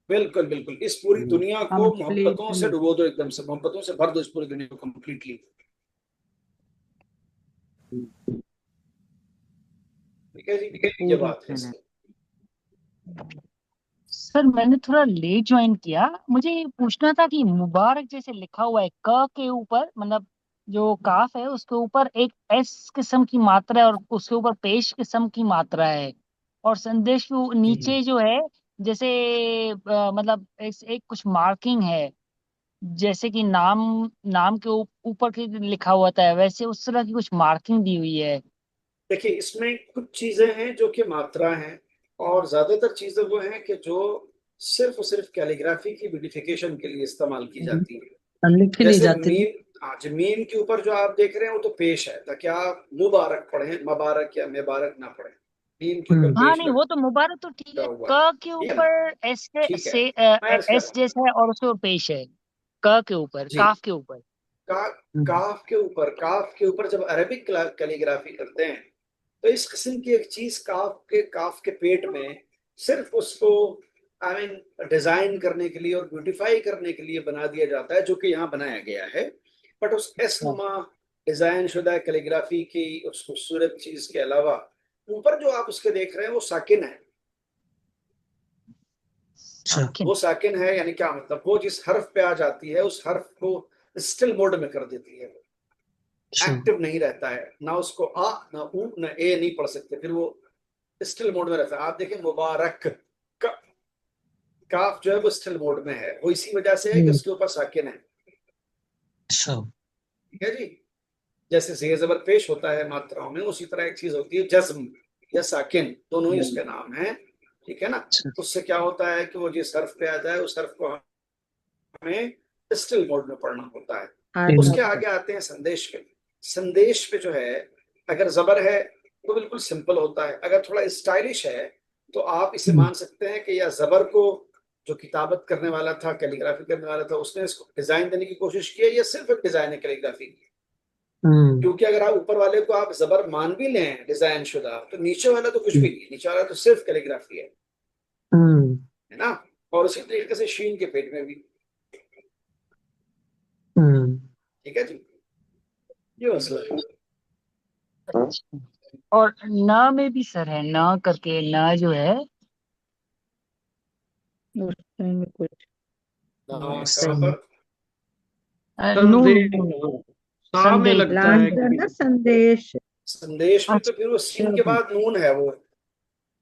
बिल्कुल बिल्कुल, इस पूरी दुनिया को मोहब्बतों से कंप्लीटली डुबो दो, एकदम से मोहब्बतों से भर दो इस पूरी दुनिया को कंप्लीटली। ठीक है जी, ये पूरी बात है तरह। इसकी। सर मैंने थोड़ा लेट ज्वाइन किया, मुझे ये पूछना था कि मुबारक जैसे लिखा हुआ है क के ऊपर, मतलब जो काफ है उसके ऊपर एक एस किस्म की मात्रा है और उसके ऊपर पेश किस्म की मात्रा है, और संदेश के नीचे जो है जैसे मतलब एक कुछ मार्किंग है, जैसे कि नाम नाम के ऊपर के लिखा हुआ था, वैसे उस तरह की कुछ मार्किंग दी हुई है। देखिए इसमें कुछ चीजें हैं जो कि मात्रा हैं और ज्यादातर चीजें वो हैं कि जो सिर्फ और सिर्फ कैलीग्राफी की ब्यूटिफिकेशन के लिए इस्तेमाल की जाती है। लिखे नहीं जैसे जाते। मीम, आज मीम के ऊपर जो आप देख रहे हैं वो तो पेश है, ताकि आप मुबारक पढ़ें, मुबारक या मुबारक ना पढ़ें। मीम के ऊपर हाँ पेश नहीं वो तो मुबारक तो ठीक लगा है, हुआ है, क के ठीक है ना? ऊपर एस ठीक है, से मैं अर्ज कर एस रहा हूँ जैसा है और उसके ऊपर पेश है, क के ऊपर, जी। काफ के ऊपर। का, काफ के ऊपर जब अरेबिक कैलीग्राफी करते हैं तो इस किस्म की एक चीज काफ के पेट में सिर्फ उसको आई मीन डिजाइन करने के लिए और ब्यूटिफाई करने के लिए बना दिया जाता है, जो कि यहाँ बनाया गया है। बट उस एस नुमा डिजाइन शुदा कैलीग्राफी की उस खूबसूरत चीज के अलावा ऊपर जो आप उसके देख रहे हैं वो साकिन है। साकिन। वो साकिन है यानी क्या मतलब, वो जिस हर्फ पे आ जाती है उस हर्फ को स्टिल मोड में कर देती है, एक्टिव नहीं रहता है, ना उसको आ ना ऊ ना ए नहीं पढ़ सकते, फिर वो स्टिल मोड में रहता है। आप देखें मुबारक का, काफ जो है वो स्टिल मोड में है, वो इसी वजह से है कि उसके ऊपर साकिन है। ठीक है जी, जैसे जेर जबर पेश होता है मात्राओं में, उसी तरह एक चीज होती है जज्म या साकिन, दोनों ही उसके नाम हैं। ठीक है ना? उससे क्या होता है कि वो जिस हर्फ पे आ जाए उस हर्फ को हमें स्टिल मोड में पढ़ना होता है। उसके आगे आते हैं संदेश पे। संदेश पे जो है अगर जबर है तो बिल्कुल सिंपल होता है, अगर थोड़ा स्टाइलिश है तो आप इसे मान सकते हैं कि या जबर को जो किताबत करने वाला था, कैलीग्राफी करने वाला था, उसने इसको डिजाइन देने की कोशिश की है, या सिर्फ एक डिजाइन है कैलीग्राफी की? क्योंकि अगर आप ऊपर वाले को आप जबर मान भी लें डिजाइन शुदा, तो नीचे वाला तो कुछ भी नहीं है, नीचे वाला तो सिर्फ कैलीग्राफी है ना। और उसी तरीके से शीन के पेट में भी। ठीक है जी, ये मसला है। और न में भी सर है, न करके, न जो है उस टाइम में कुछ कहाँ सही पर? नून संदेश, नून, सा में संदेश। लगता है लास्ट है ना संदेश। संदेश में तो फिर वो सीन के अच्छा बाद नून है वो,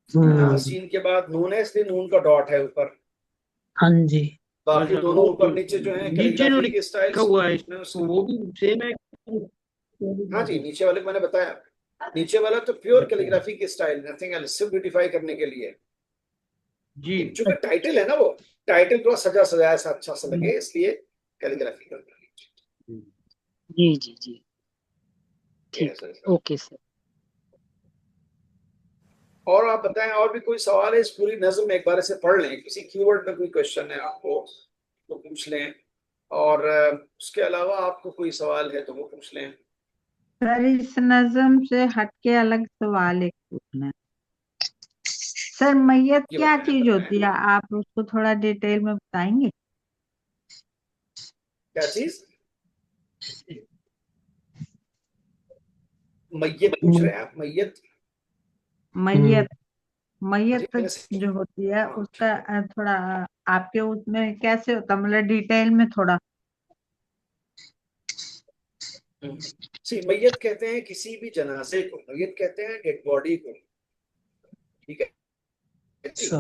हाँ सीन के बाद नून है, इसलिए नून का डॉट है ऊपर। हाँ जी। बाकी अच्छा, दोनों वो ऊपर नीचे जो है नीचे जो कैलीग्राफी के स्टाइल लिखा हुआ है उसमें उसका। वो भी सेम है। हाँ जी, नीचे वाले को मैंने बताया, नीचे वाला तो प्योर कैलीग्राफी के स्टाइल, नथिंग एल्स, सिर्फ ब्यूटीफाई करने के लिए। जी। चूंकि टाइटल है ना, वो टाइटल थोड़ा सजा सजाया सा अच्छा सा लगे, इसलिए कैलीग्राफी करते हैं। जी जी जी, ये है ठीक, सर। Okay sir. और आप बताएं, और भी कोई सवाल है? इस पूरी नज्म में एक बार इसे पढ़ लें, किसी कीवर्ड में कोई क्वेश्चन है आपको तो पूछ लें, और उसके अलावा आपको कोई सवाल है तो वो पूछ लें। सर, इस नज्म से हटके अलग सवाल एक पूछना है। सर, मैयत ये क्या बताएं चीज बताएं। होती है, आप उसको थोड़ा डिटेल में बताएंगे? क्या चीज? मैयत पूछ रहे हैं आप? मैयत? मैयत, जी मैयत वैसे, जो होती है हाँ उसका ठीक थोड़ा आपके उसमें कैसे होता, मतलब डिटेल में थोड़ा। है। सी, मैयत कहते हैं किसी भी जनाजे को, मैयत कहते हैं डेड बॉडी को। ठीक है जी, अच्छा।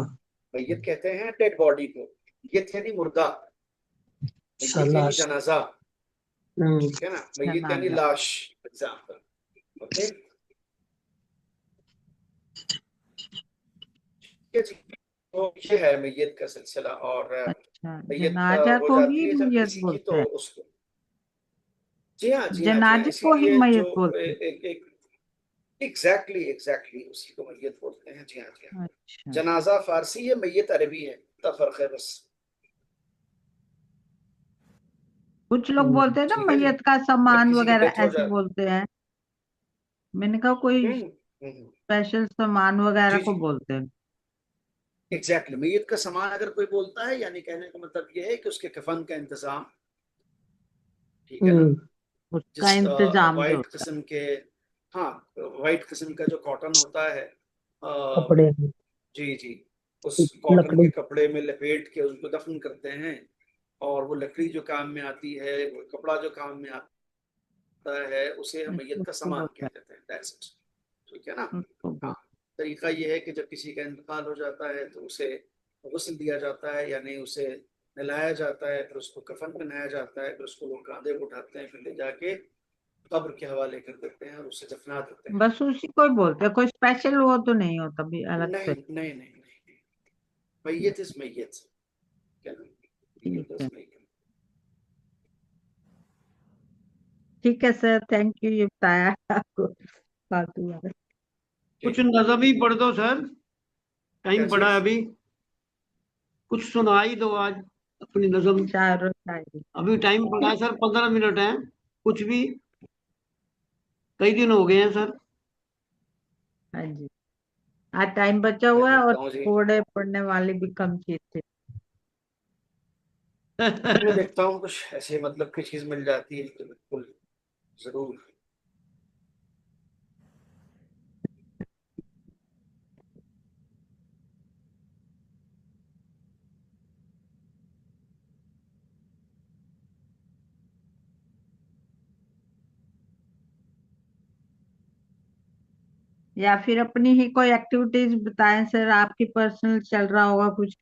मैयत कहते हैं डेड बॉडी को। मैयत यानी मुर्दा, मैयत यानी सलाश। जनाजा। ठीक है ना, मैयत यानी जनाजा। लाश, एग्जाम्पल। ओके, ठीक है जी। तो ये है मैयत का सिलसिला। और अच्छा, मैयत जनाजा हो को ही जाती है जब मैयत किसी की, बोलते तो हैं? उसको, जी हाँ जी हाँ जी हाँ, जनाजे को ही इसीलिए जो मैयत बोलते हैं? एक एक एग्जैक्टली एग्जैक्टली उसी को मैयत बोलते हैं। जी हाँ जी हाँ। अच्छा, जनाजा फारसी है, मैयत अरबी है, इतना फर्क है बस। कुछ लोग बोलते हैं ना ठीक है जी, मैयत का जब सामान किसी की वगैरह डेथ हो ऐसे जाए। बोलते हैं। मैंने कहा कोई हम्म, स्पेशल सामान वगैरह जी को जी, बोलते हैं। एग्जैक्टली मैयत का सामान अगर कोई बोलता है, यानी कहने का मतलब ये है कि उसके कफन का इंतजाम। ठीक है ना, उसका जिस इंतजाम जो वाइट होता किस्म के, हाँ, वाइट किस्म का जो कॉटन होता है, कपड़े में। जी जी, उस कॉटन के लकड़ी। कपड़े में लपेट के उसको दफन करते हैं। और वो लकड़ी जो काम में आती है, वो कपड़ा जो काम में आता है, उसे हम है, मैयत का उसको सामान बोलते कह देते हैं। That's it. ठीक है ना। हैं, उसको हाँ, बोलते तरीका ये है कि जब किसी का इंतकाल हो जाता है तो उसे गुस्ल दिया जाता है, यानी उसे नहलाया जाता है, फिर उसको कफन पहनाया जाता है, फिर उसको लोग कांधे पे उठाते हैं, फिर ले जाके कब्र के हवाले कर देते हैं और उसे दफना देते हैं। हैं। बस उसी को ही बोलते हैं, कोई स्पेशल वो तो नहीं होता भी अलग नहीं से? नहीं नहीं नहीं, मैयत इज मैयत। क्या नाम? ठीक मैयत इज है, मैयत। ठीक है सर, थैंक यू, ये बताया आपको फालतू बात। कुछ ठीक। नज़म ही पढ़ दो सर, क्या टाइम पड़ा है चीज? अभी। कुछ सुनाई दो आज अपनी नज़म। शायरो शायरी। अभी टाइम पड़ा है सर, 15 मिनट है। कुछ भी, कई दिन हो गए हैं सर। हाँ जी, आज टाइम बचा मैं हुआ है और देखता हूँ जी, थोड़े पढ़ने वाले भी कम चीज थे। मैं देखता हूँ कुछ ऐसे मतलब की चीज मिल जाती है तो बिल्कुल जरूर। या फिर अपनी ही कोई एक्टिविटीज बताएं सर, आपकी पर्सनल चल रहा होगा कुछ,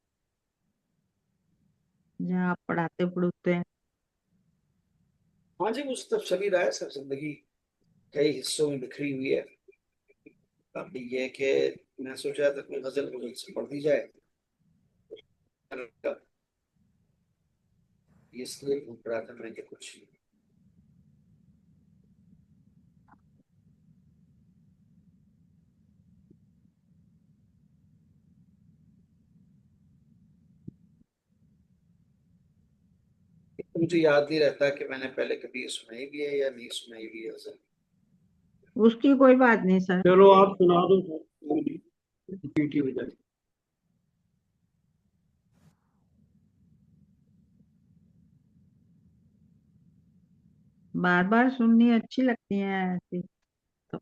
जहाँ आप पढ़ाते पढ़ूते हैं। हाँ जी, उस तब चल ही रहा है सब, जिंदगी कई हिस्सों में बिखरी हुई है। अभी ये है कि मैं सोचा था कोई गजल गजल से पढ़ दी जाए, इसलिए ढूंढ रहा था मैं कि कुछ। तो मुझे याद नहीं रहता कि मैंने पहले कभी ये सुनाई भी है या नहीं सुनाई भी है सर। उसकी कोई बात नहीं सर। चलो आप सुना दो सर, पीटी हो जाए। बार बार सुननी अच्छी लगती है ऐसी तो।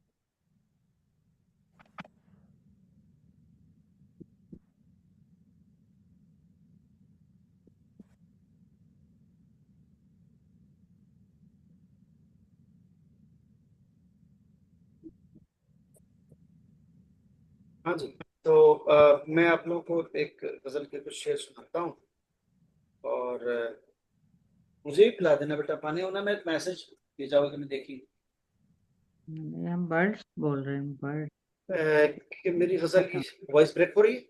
हाँ जी। तो मैं आप लोगों को एक गजल के कुछ शेर सुनाता हूँ, और मुझे भी पिला देना बेटा पानी, होना मैं मैसेज भेजा होगा तुमने देखी हम बर्ड्स बोल रहे हैं, बर्ड। कि मेरी गजल की वॉइस ब्रेक हो रही है।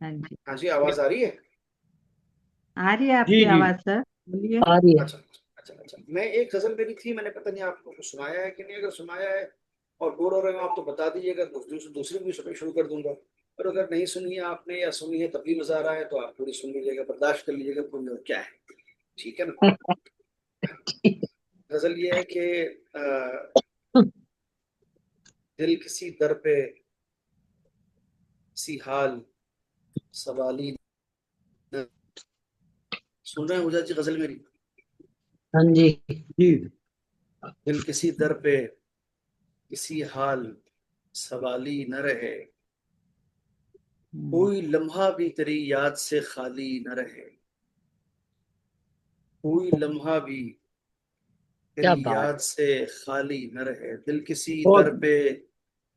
हाँ जी, हाँ जी, आवाज आ रही है। आ रही है जी आपकी जी आवाज सर, बोलिए। आ रही है। अच्छा अच्छा अच्छा। मैं एक गजल मेरी थी, मैंने पता नहीं आपको कुछ सुनाया है कि नहीं। अगर सुनाया है और बोर हो रहे हो आप तो बता दीजिएगा, दूसरी भी सुननी शुरू कर दूंगा। और अगर नहीं सुनी है आपने या सुनी है तब भी मजा आ रहा है तो आप पूरी सुन लीजिएगा, बर्दाश्त कर लीजिएगा, पूरी और क्या है। ठीक है ना। गजल ये है कि दिल किसी दर पे किसी हाल सवाली। सुन रहे हैं मुझे जी गजल मेरी। हाँ जी। जी। दिल किसी दर पे किसी हाल सवाली न रहे, कोई लम्हा भी तेरी याद से खाली न रहे, कोई लम्हा भी क्या तेरी बात। याद से खाली न रहे। दिल किसी दर बहुत पे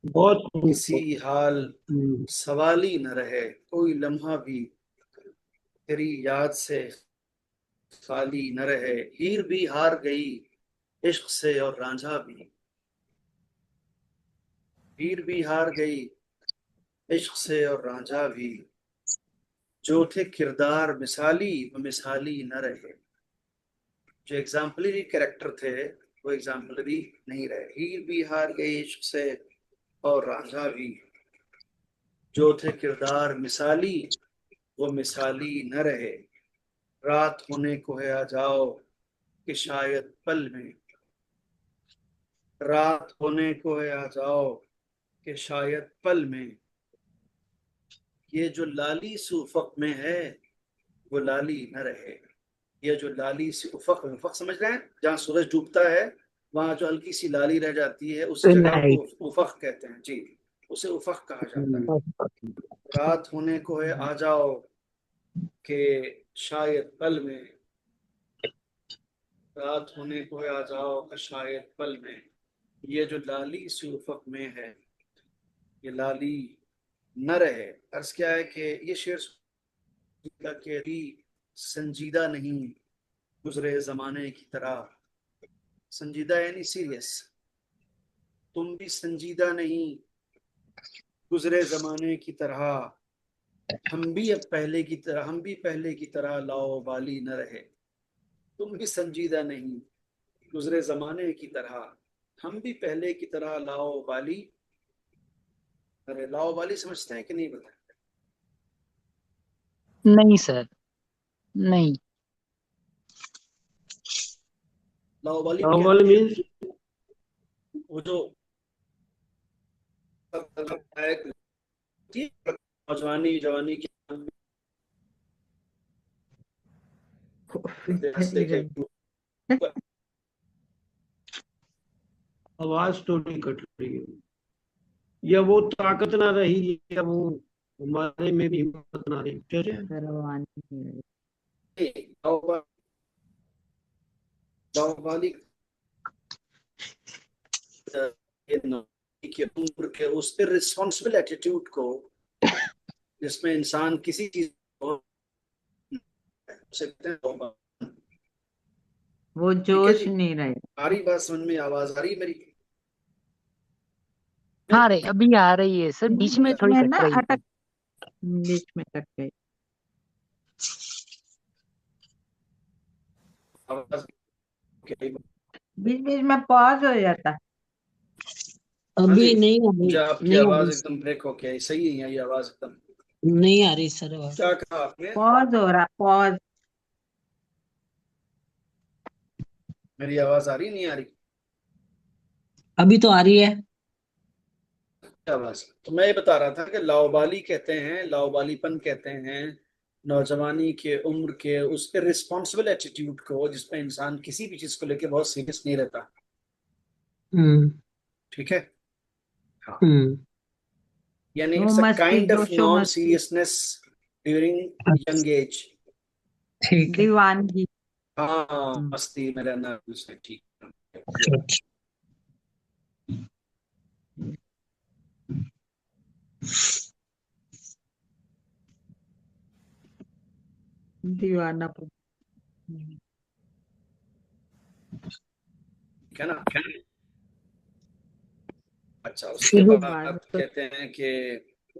बहुत किसी खूब। हाल हम्म, सवाली न रहे, कोई लम्हा भी तेरी याद से खाली न रहे। हीर भी हार गई इश्क से और रांझा भी, हीर भी हार गई इश्क से और रांझा भी, जो थे किरदार मिसाली वो मिसाली न रहे। जो एग्जाम्पलरी कैरेक्टर थे वो एग्जाम्पलरी नहीं रहे। हीर भी हार गई इश्क से और रांझा भी, जो थे किरदार मिसाली वो मिसाली न रहे। रात होने को है आ जाओ कि शायद पल में, रात होने को है आ जाओ कि शायद पल में, ये जो लाली सी उफक में है वो लाली न रहे। ये जो लाली सी उफक, उफक समझ रहे हैं, जहाँ सूरज डूबता है वहां जो हल्की सी लाली रह जाती है उस जगह को नाइट। उफक कहते हैं जी, उसे उफक कहा जाता है। हम्म, रात होने को है आ जाओ कि शायद पल में, रात होने को है आ जाओ कि शायद पल में, ये जो लाली सी उफक में है ये लाली न रहे। अर्ज क्या है कि ये शेर के भी संजीदा नहीं गुजरे जमाने की तरह। संजीदा यानी सीरियस। तुम भी संजीदा नहीं गुजरे जमाने की तरह, हम भी अब पहले की तरह, हम भी पहले की तरह लाओ बाली न रहे। तुम भी संजीदा नहीं गुजरे जमाने की तरह, हम भी पहले की तरह लाओ बाली। अरे लाओ बाली समझते हैं कि नहीं बता। नहीं सर, नहीं। लाओ बाली को क्या अव्वल कहते हैं? मीन्स वो जो जवानी जवानी की देखे। आवाज थोड़ी कट रही है, या वो ताकत ना रही, या वो हमारे में भी हिम्मत ना रही। चलिए। करवानी लाओ बाली की उम्र के उस रिस्पॉन्सिबल एटीट्यूड को, जिसमें इंसान किसी चीज को सकते हैं। वो ठीक है जोश जी। नहीं रहे। आ रही बात समझ में, आवाज आ रही है मेरी। हाँ रे, अभी आ रही है सर, बीच में बीच थोड़ी में कट ना रही थी। अटक, बीच में कट गई। आवाज बीच बीच में पॉज हो जाता। हाँ जी, अभी नहीं, मुझे अभी आपकी नहीं, आवाज अभी एकदम ब्रेक हो गया, सही है ये आवाज एकदम। नहीं आ रही सर आवाज। क्या कहा आपने? पॉज हो रहा, पॉज। मेरी आवाज आ रही नहीं आ रही? अभी तो आ रही है। आवाज तो मैं ये बता रहा था कि लाओबाली कहते हैं, लाओबालीपन कहते हैं नौजवानी के उम्र के उसके रिस्पॉन्सिबल एटीट्यूड को, जिसमें इंसान किसी भी चीज को लेके बहुत सीरियस नहीं रहता। हम्म। ठीक है। हाँ, हम्म। यानी वो इट्स अ मस्ती, काइंड ऑफ जोशो नॉन मस्ती, सीरियसनेस ड्यूरिंग अच्छा, यंग एज। ठीक है। दीवानगी। हाँ, हम्म, मस्ती में रहना उसने ठीक है। अच्छा, अच्छा। दीवानापन। ठीक है ना? अच्छा, उसके शुरू। बाद कहते हैं कि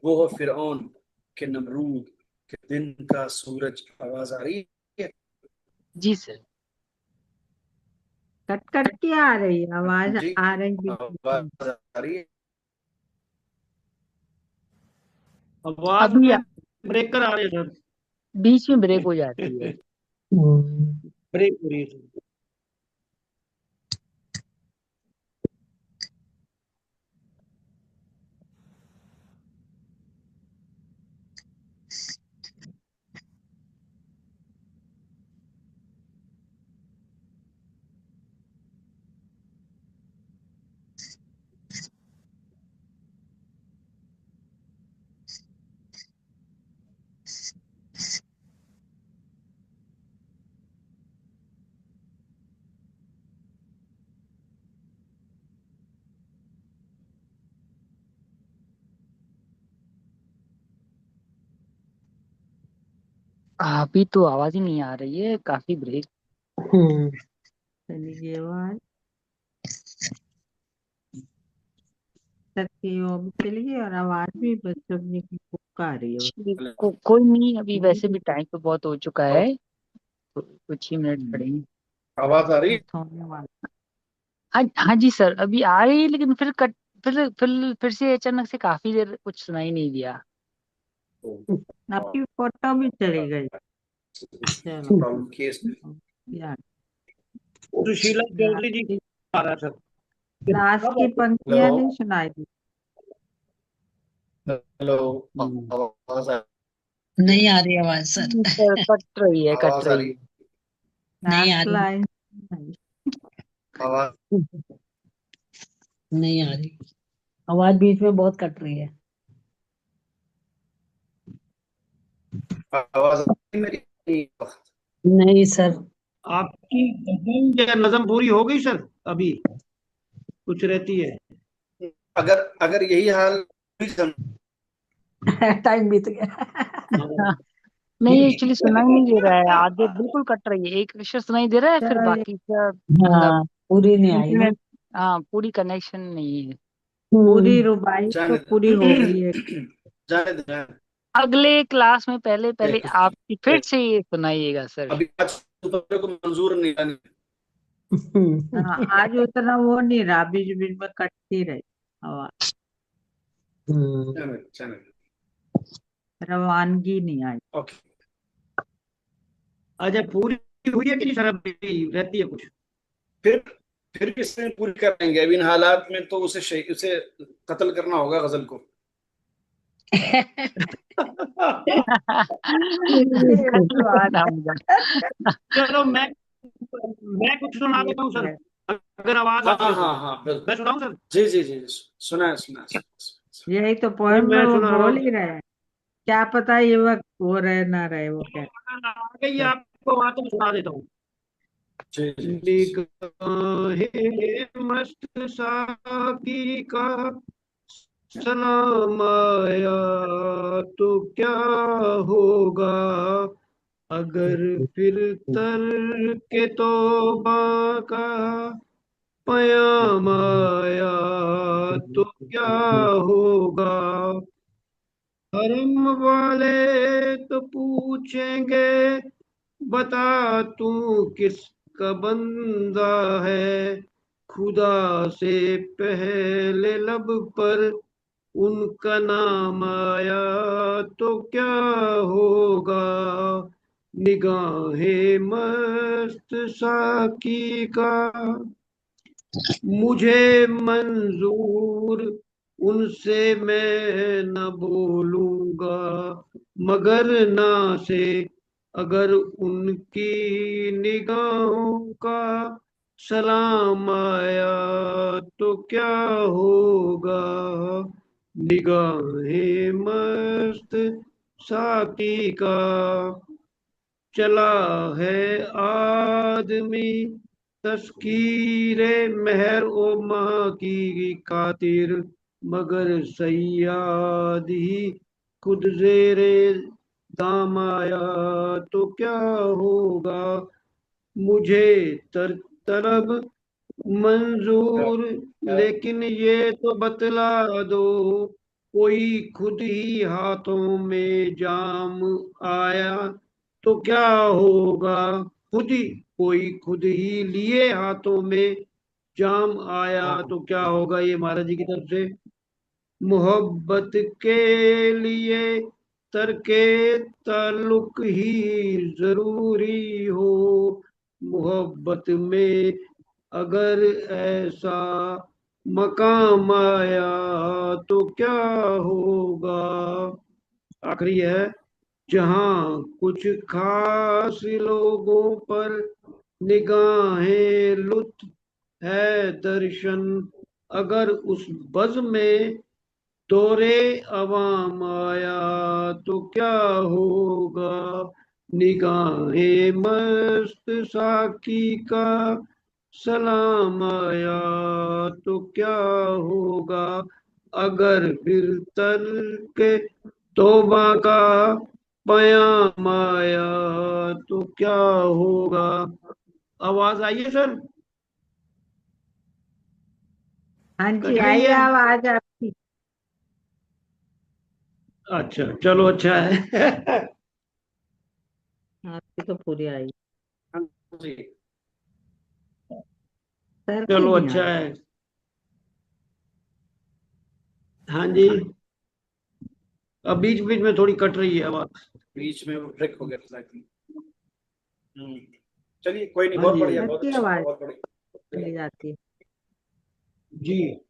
वो हो फिरौन के नमरूद के दिन का सूरज। आवाज आ रही है? जी सर। कट कट के आ रही है आवाज, जी, आ रही बीच बीच में। आवाज आ रही है? आवाज अभी में ब्रेकर आ रहे हैं सर। बीच में ब्रेक हो जाती है। ब्रेक हो रही है सर। अभी तो आवाज ही नहीं आ रही है, काफी ब्रेक। हम्म। चली गई आवाज, सबकी वो भी चली गई और आवाज भी बच्चों की आ रही है। कोई नहीं, अभी वैसे भी टाइम तो बहुत हो चुका है, तो कुछ ही मिनट पड़ेंगे। आवाज आ रही है? बस होने वाला। हाँ हाँ जी सर, अभी आ रही है लेकिन फिर कट, फिर से अचानक से काफी देर कुछ सुनाई नहीं दिया। आपकी फोटो भी चली गई। चलो, प्रॉब्लम केस। यार, सुशीला चौधरी जी आ रहा है सर। लास्ट की पंक्तियां हेलो, नहीं सुनाई दी। हेलो, हम्म। आवाज आ नहीं आ रही आवाज सर। सर कट रही है, कट आवाज आ रही रही? है। नहीं आ लास्ट रही। लाइन आवाज नहीं आ रही आवाज, बीच में बहुत कट रही है। आवाज आ रही मेरी? नहीं सर। आपकी गजल या नज़म पूरी हो गई सर? अभी कुछ रहती है? अगर अगर यही हाल टाइम बीत गया। हाँ। हाँ, नहीं एक्चुअली सुनाई नहीं दे रहा है, आगे बिल्कुल कट रही है, एक अक्षर सुनाई दे रहा है, फिर चलो ये बाकी सब मतलब हाँ, पूरी नहीं आई ना। इंटरनेट, हाँ पूरी कनेक्शन नहीं है। पूरी हम्म। रुबाई तो जाने पूरी हो गई है। जाने दे। अगले क्लास में पहले पहले देखो, आप फिर से ये सुनाइएगा सर। अभी आज दोपहर को मंजूर नहीं आने। हाँ, आज उतना वो नहीं रहा, बीच बीच में कटती रही आवाज, हम्म। जाने। रवानगी नहीं आई। ओके। अच्छा, पूरी हुई है कि नहीं सर? अभी रहती है कुछ? फिर फिर किसने पूरी करेंगे? अब इन हालात में तो उसे कत्ल करना होगा गजल को। ना होगा। चलो, मैं कुछ सुना ये देता हूँ सर, है। अगर आवाज हाँ आती है तो। हाँ हाँ, मैं बिल्कुल। सुनाऊँ सर? जी जी जी जी, सुना है। यही तो नहीं, पोएम में मैं वो सुना रहा बोल हूँ। ही रहे हैं। क्या पता ये वक्त हो रहे ना रहे, वो चलो, क्या। अगर आ गई आपको आवाज तो मैं सुना देता हूँ। जी जी जी। निगाहे मस्त साकी का सलाम आया तो क्या होगा, अगर फिर तर के तौबा का पयाम आया तो क्या होगा। हरम वाले तो पूछेंगे, बता तू किसका बंदा है, खुदा से पहले लब पर उनका नाम आया तो क्या होगा, निगाहे मस्त साकी का। मुझे मंजूर उनसे मैं न बोलूंगा, मगर ना से अगर उनकी निगाहों का सलाम आया तो क्या होगा, निगाहे मस्त साकी का। चला है आदमी तस्कीरे महर ओ माँ की खातिर, मगर सयाद ही खुद जेरे दाम आया तो क्या होगा, मुझे तलब मंजूर, लेकिन ये तो बतला दो, कोई खुद ही हाथों में जाम आया तो क्या होगा, कोई खुद ही लिए हाथों में जाम आया तो क्या होगा। ये महाराज जी की तरफ से। मोहब्बत के लिए तरके ताल्लुक ही जरूरी हो, मोहब्बत में अगर ऐसा मकाम आया तो क्या होगा। आखिरी है, जहाँ कुछ खास लोगों पर निगाहें लुत्फ है दर्शन, अगर उस बज़ में दौरे अवाम आया तो क्या होगा, निगाहे मस्त साकी का सलाम आया तो क्या होगा, अगर फिर तर्क तौबा का पयाम आया तो क्या होगा। आवाज आई है सर? हाँ जी, कट रही आई है? आवाज आपकी। अच्छा चलो, अच्छा है। आपकी तो पूरी आई, जी। सर की चलो नहीं अच्छा आई। है। हाँ जी, अब बीच बीच में थोड़ी कट रही है आवाज। बीच में वो ब्रेक हो गया था slightly। चलिए कोई नहीं, हाँ बहुत जी बढ़िया, बहुत सबकी अच्छा, आवाज बहुत बढ़िया। चली जाती है। जी।